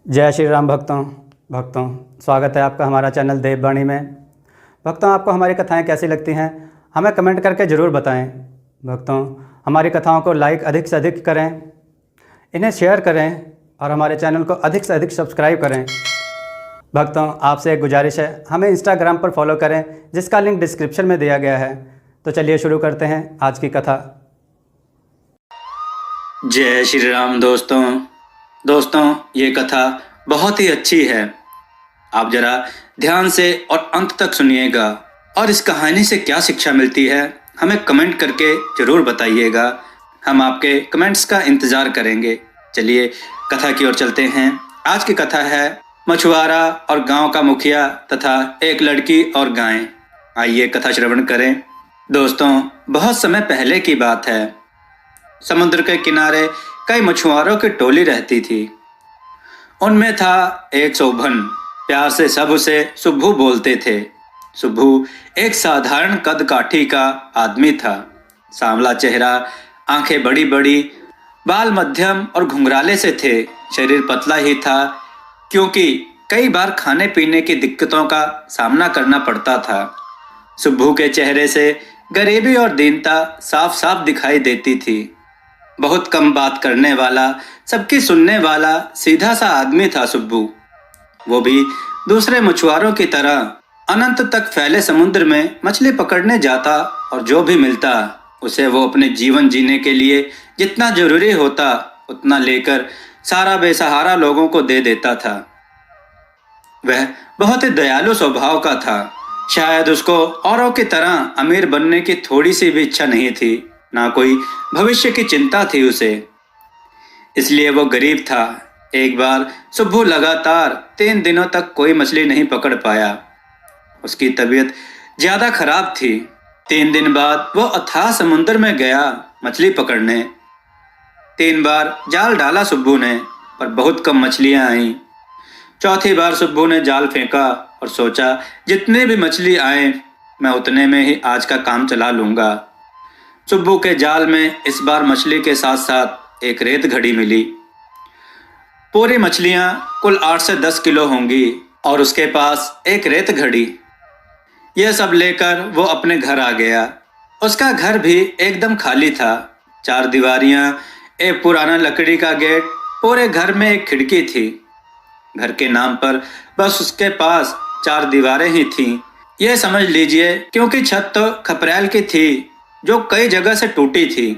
जय श्री राम भक्तों स्वागत है आपका हमारा चैनल देववाणी में। भक्तों, आपको हमारी कथाएं कैसी लगती हैं हमें कमेंट करके ज़रूर बताएं। भक्तों, हमारी कथाओं को लाइक अधिक से अधिक करें, इन्हें शेयर करें और हमारे चैनल को अधिक से अधिक सब्सक्राइब करें। भक्तों, आपसे एक गुजारिश है, हमें इंस्टाग्राम पर फॉलो करें जिसका लिंक डिस्क्रिप्शन में दिया गया है। तो चलिए शुरू करते हैं आज की कथा। जय श्री राम दोस्तों, ये कथा बहुत ही अच्छी है। आप जरा ध्यान से और अंत तक सुनिएगा और इस कहानी से क्या शिक्षा मिलती है हमें कमेंट करके जरूर बताइएगा। हम आपके कमेंट्स का इंतजार करेंगे। चलिए कथा की ओर चलते हैं। आज की कथा है मछुआरा और गांव का मुखिया तथा एक लड़की और गाय। आइए कथा श्रवण करें। दोस्तों, बहुत समय पहले की बात है। समुद्र के किनारे कई मछुआरों की टोली रहती थी। उनमें था एक शोभन। प्यार से सब उसे सुब्बू बोलते थे। सुब्बू एक साधारण कद काठी का आदमी था। सांवला चेहरा, आंखें बड़ी बड़ी, बाल मध्यम और घुंघराले से थे। शरीर पतला ही था क्योंकि कई बार खाने पीने की दिक्कतों का सामना करना पड़ता था। सुब्बू के चेहरे से गरीबी और दीनता साफ साफ दिखाई देती थी। बहुत कम बात करने वाला, सबकी सुनने वाला सीधा सा आदमी था सुब्बू। वो भी दूसरे मछुआरों की तरह अनंत तक फैले समुद्र में मछली पकड़ने जाता और जो भी मिलता उसे वो अपने जीवन जीने के लिए जितना जरूरी होता उतना लेकर सारा बेसहारा लोगों को दे देता था। वह बहुत ही दयालु स्वभाव का था। शायद उसको औरों की तरह अमीर बनने की थोड़ी सी भी इच्छा नहीं थी, ना कोई भविष्य की चिंता थी उसे, इसलिए वो गरीब था। एक बार सुब्बू लगातार 3 दिनों तक कोई मछली नहीं पकड़ पाया। उसकी तबीयत ज्यादा खराब थी। 3 दिन बाद वो अथाह समुद्र में गया मछली पकड़ने। 3 बार जाल डाला सुब्बू ने, पर बहुत कम मछलियां आईं। चौथी बार सुब्बू ने जाल फेंका और सोचा जितने भी मछली आए मैं उतने में ही आज का काम चला लूंगा। सुब्बू के जाल में इस बार मछली के साथ साथ एक रेत घड़ी मिली। पूरी मछलियां कुल 8 से 10 किलो होंगी और उसके पास एक रेत घड़ी। यह सब लेकर वो अपने घर आ गया। उसका घर भी एकदम खाली था। 4 दीवारियां, एक पुराना लकड़ी का गेट, पूरे घर में एक खिड़की थी। घर के नाम पर बस उसके पास 4 दीवारें ही थीं। यह समझ लीजिए क्योंकि छत तो खपरेल की थी जो कई जगह से टूटी थी।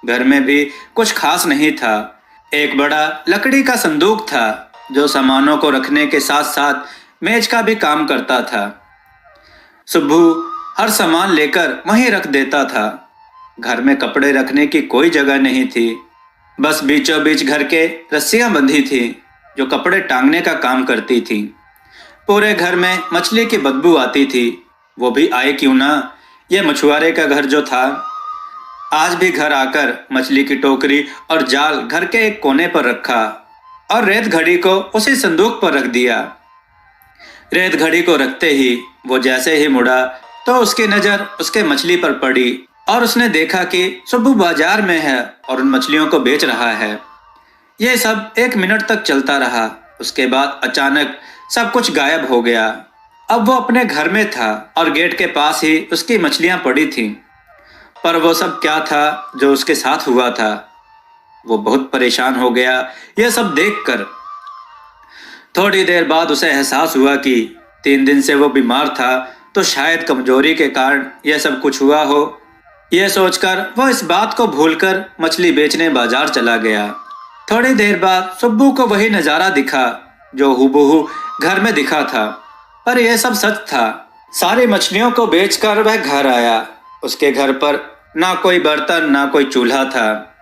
घर में भी कुछ खास नहीं था। एक बड़ा लकड़ी का संदूक था जो सामानों को रखने के साथ साथ मेज का भी काम करता था। सुब्बू हर सामान लेकर वहीं रख देता था। घर में कपड़े रखने की कोई जगह नहीं थी। बस बीचों बीच घर के रस्सियां बंधी थी जो कपड़े टांगने का काम करती थी। पूरे घर में मछली की बदबू आती थी। वो भी आए क्यों ना, ये मछुआरे का घर जो था। आज भी घर आकर मछली की टोकरी और जाल घर के एक कोने पर रखा और रेत घड़ी को उसी संदूक पर रख दिया। रेत घड़ी को रखते ही वो जैसे ही मुड़ा तो उसकी नजर उसके मछली पर पड़ी और उसने देखा कि सुब्बू बाजार में है और उन मछलियों को बेच रहा है। यह सब 1 मिनट तक चलता रहा। उसके बाद अचानक सब कुछ गायब हो गया। अब वो अपने घर में था और गेट के पास ही उसकी मछलियां पड़ी थीं। पर वो सब क्या था जो उसके साथ हुआ था? वो बहुत परेशान हो गया यह सब देखकर। थोड़ी देर बाद उसे एहसास हुआ कि 3 दिन से वो बीमार था तो शायद कमजोरी के कारण यह सब कुछ हुआ हो। यह सोचकर वो इस बात को भूलकर मछली बेचने बाजार चला गया। थोड़ी देर बाद सुब्बू को वही नजारा दिखा जो हूबहू घर में दिखा था, पर यह सब सच था। सारी मछलियों को बेचकर वह घर आया। उसके घर पर ना कोई बर्तन, ना कोई चूल्हा था,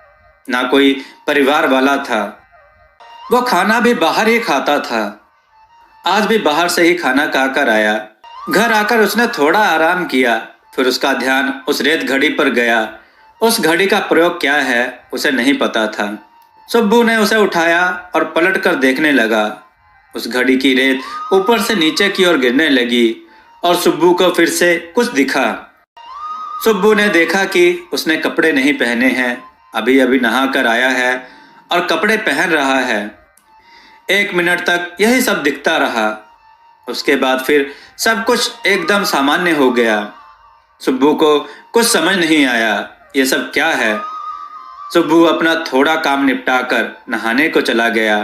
ना कोई परिवार वाला था। वो खाना भी बाहर ही खाता था। आज भी बाहर से ही खाना खाकर आया। घर आकर उसने थोड़ा आराम किया, फिर उसका ध्यान उस रेत घड़ी पर गया। उस घड़ी का प्रयोग क्या है उसे नहीं पता था। सुब्बू ने उसे उठाया और पलट कर देखने लगा। उस घड़ी की रेत ऊपर से नीचे की ओर गिरने लगी और सुब्बू को फिर से कुछ दिखा। सुब्बू ने देखा कि उसने कपड़े नहीं पहने हैं, अभी अभी नहा कर आया है और कपड़े पहन रहा है। 1 मिनट तक यही सब दिखता रहा। उसके बाद फिर सब कुछ एकदम सामान्य हो गया। सुब्बू को कुछ समझ नहीं आया, ये सब क्या है। सुब्बू अपना थोड़ा काम निपटाकर नहाने को चला गया।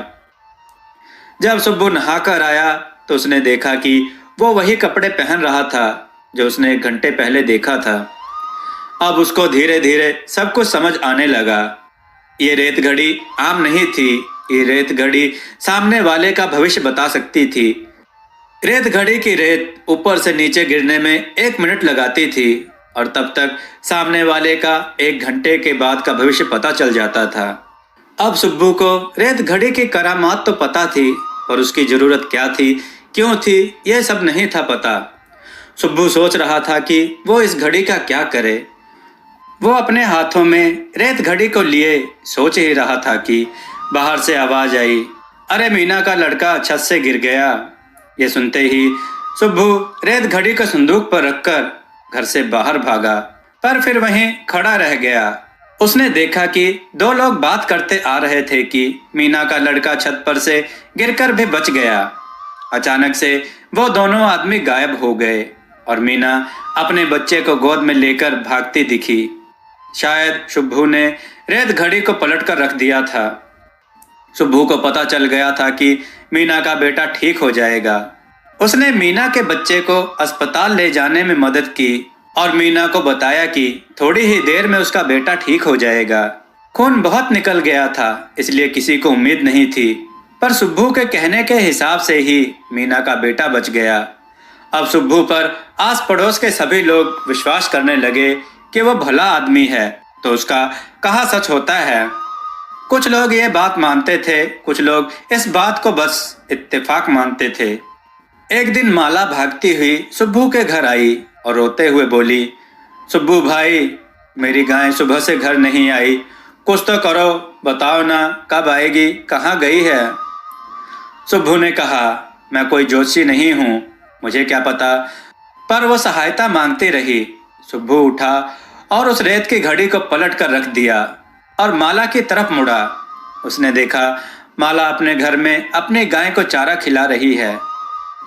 जब सुब्बू नहाकर आया तो उसने देखा कि वो वही कपड़े पहन रहा था जो उसने 1 घंटे पहले देखा था। अब उसको धीरे धीरे सब कुछ समझ आने लगा। ये रेत घड़ी आम नहीं थी, ये रेत घड़ी सामने वाले का भविष्य बता सकती थी। रेत घड़ी की रेत ऊपर से नीचे गिरने में 1 मिनट लगाती थी और तब तक सामने वाले का 1 घंटे के बाद का भविष्य पता चल जाता था। अब सुब्बू को रेत घड़ी की करामात तो पता थी, पर उसकी जरूरत क्या थी, क्यों थी, यह सब नहीं था पता। सुब्बू सोच रहा था कि वो इस घड़ी का क्या करे। वो अपने हाथों में रेत घड़ी को लिए सोच ही रहा था कि बाहर से आवाज आई, अरे मीना का लड़का छत से गिर गया। ये सुनते ही सुब्बू रेत घड़ी को संदूक पर रखकर घर से बाहर भागा, पर फिर वहीं खड़ा रह गया। उसने देखा कि 2 लोग बात करते आ रहे थे कि मीना का लड़का छत पर से गिरकर भी बच गया। अचानक से वो दोनों आदमी गायब हो गए और मीना अपने बच्चे को गोद में लेकर भागती दिखी। शायद सुब्बू ने रेत घड़ी को पलट कर रख दिया था। सुब्बू को पता चल गया था कि मीना का बेटा ठीक हो जाएगा। उसने मीना के बच्चे को अस्पताल ले जाने में मदद की और मीना को बताया कि थोड़ी ही देर में उसका बेटा ठीक हो जाएगा। खून बहुत निकल गया था, इसलिए किसी को उम्मीद नहीं थी, पर सुब्बू के कहने के हिसाब से ही मीना का बेटा बच गया। अब सुब्बू पर आस पड़ोस के सभी लोग विश्वास करने लगे कि वो भला आदमी है, तो उसका कहा सच होता है। कुछ लोग ये बात मानते थे, कुछ लोग इस बात को बस इत्तेफाक मानते थे। एक दिन माला भागती हुई सुब्बू के घर आई और रोते हुए बोली, सुब्बू भाई, मेरी गाय सुबह से घर नहीं आई, कुछ तो करो, बताओ ना कब आएगी, कहाँ गई है। सुब्बू ने कहा, मैं कोई ज्योतिषी नहीं हूँ, मुझे क्या पता, पर वो सहायता मांगती रही। सुब्बू उठा और उस रेत की घड़ी को पलट कर रख दिया और माला की तरफ मुड़ा। उसने देखा माला अपने घर में अपनी गाय को चारा खिला रही है।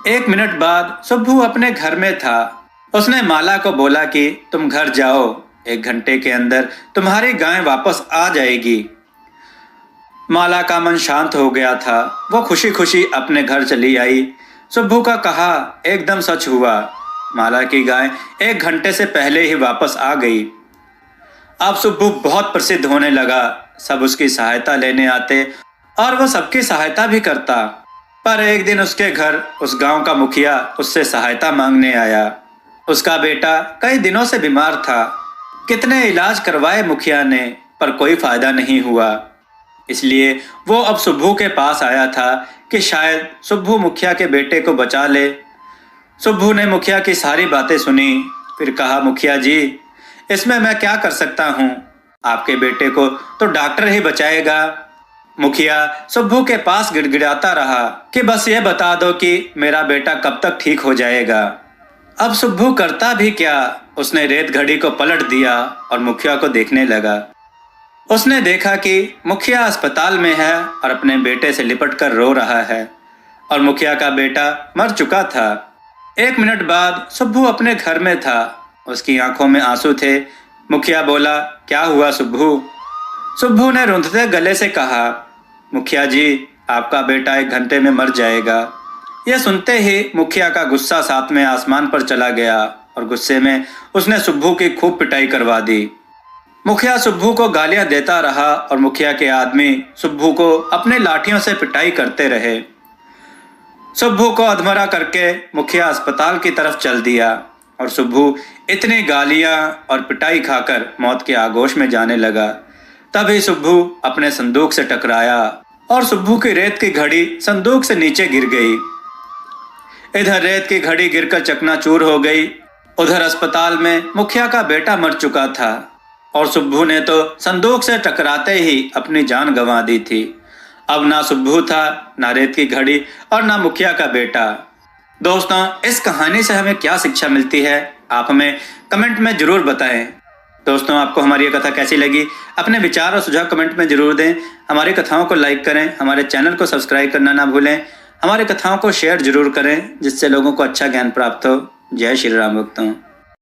1 मिनट बाद सुब्बू अपने घर में था। उसने माला को बोला कि तुम घर जाओ, 1 घंटे के अंदर तुम्हारी गाय वापस आ जाएगी। माला का मन शांत हो गया था। वो खुशी खुशी अपने घर चली आई। सुब्बू का कहा एकदम सच हुआ। माला की गाय 1 घंटे से पहले ही वापस आ गई। अब सुब्बू बहुत प्रसिद्ध होने लगा। सब उसकी सहायता लेने आते और वो सबकी सहायता भी करता। पर एक दिन उसके घर उस गांव का मुखिया उससे सहायता मांगने आया। उसका बेटा कई दिनों से बीमार था। कितने इलाज करवाए मुखिया ने, पर कोई फायदा नहीं हुआ। इसलिए वो अब सुब्बू के पास आया था कि शायद सुब्बू मुखिया के बेटे को बचा ले। सुब्बू ने मुखिया की सारी बातें सुनी, फिर कहा, मुखिया जी, इसमें मैं क्या कर सकता हूँ, आपके बेटे को तो डॉक्टर ही बचाएगा। मुखिया सुब्बू के पास गिड़गिड़ाता रहा कि बस ये बता दो कि मेरा बेटा कब तक ठीक हो जाएगा। अब सुब्बू करता भी क्या, उसने रेत घड़ी को पलट दिया और मुखिया को देखने लगा। उसने देखा कि मुखिया अस्पताल में है और अपने बेटे से लिपट कर रो रहा है और मुखिया का बेटा मर चुका था। 1 मिनट बाद सुब्बू अपने घर में था। उसकी आंखों में आंसू थे। मुखिया बोला, क्या हुआ सुब्बू? सुब्बू ने रूंधते गले से कहा, मुखिया जी, आपका बेटा 1 घंटे में मर जाएगा। यह सुनते ही मुखिया का गुस्सा 7वें आसमान पर चला गया और गुस्से में उसने सुब्बू की खूब पिटाई करवा दी। मुखिया सुब्बू को गालियां देता रहा और मुखिया के आदमी सुब्बू को अपने लाठियों से पिटाई करते रहे। सुब्बू को अधमरा करके मुखिया अस्पताल की तरफ चल दिया और सुब्बू इतनी गालियां और पिटाई खाकर मौत के आगोश में जाने लगा। तभी सुब्बू अपने संदूक से टकराया और सुब्बू की रेत की घड़ी संदूक से नीचे गिर गई। इधर रेत की घड़ी गिरकर चकनाचूर हो गई, उधर अस्पताल में मुखिया का बेटा मर चुका था और सुब्बू ने तो संदूक से टकराते ही अपनी जान गंवा दी थी। अब ना सुब्बू था, ना रेत की घड़ी और ना मुखिया का बेटा। दोस्तों, इस कहानी से हमें क्या शिक्षा मिलती है, आप हमें कमेंट में जरूर बताएं। दोस्तों, आपको हमारी ये कथा कैसी लगी? अपने विचार और सुझाव कमेंट में जरूर दें। हमारी कथाओं को लाइक करें, हमारे चैनल को सब्सक्राइब करना ना भूलें। हमारी कथाओं को शेयर जरूर करें जिससे लोगों को अच्छा ज्ञान प्राप्त हो। जय श्री राम भक्तों।